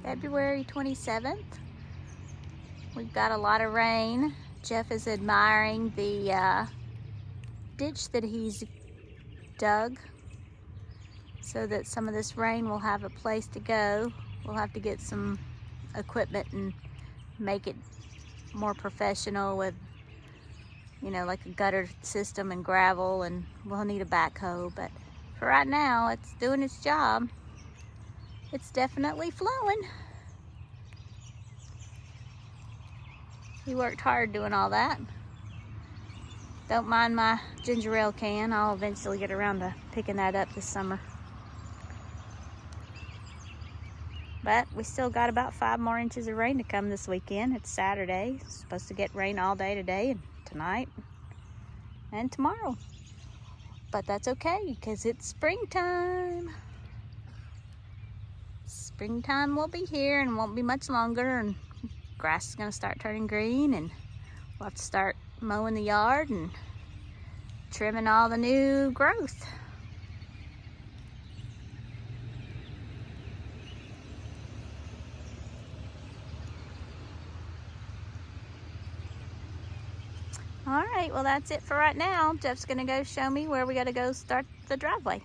February 27th. We've got a lot of rain. Jeff is admiring the ditch that he's dug so that some of this rain will have a place to go. We'll have to get some equipment and make it more professional with, you know, like a gutter system and gravel, and we'll need a backhoe, but for right now it's doing its job. It's definitely flowing. He worked hard doing all that. Don't mind my ginger ale can. I'll eventually get around to picking that up this summer. But we still got about 5 more inches of rain to come this weekend. It's Saturday. It's supposed to get rain all day today and tonight and tomorrow. But that's okay because it's springtime. Springtime will be here and won't be much longer, and grass is going to start turning green, and we'll have to start mowing the yard and trimming all the new growth. All right, well, that's it for right now. Jeff's going to go show me where we got to go start the driveway.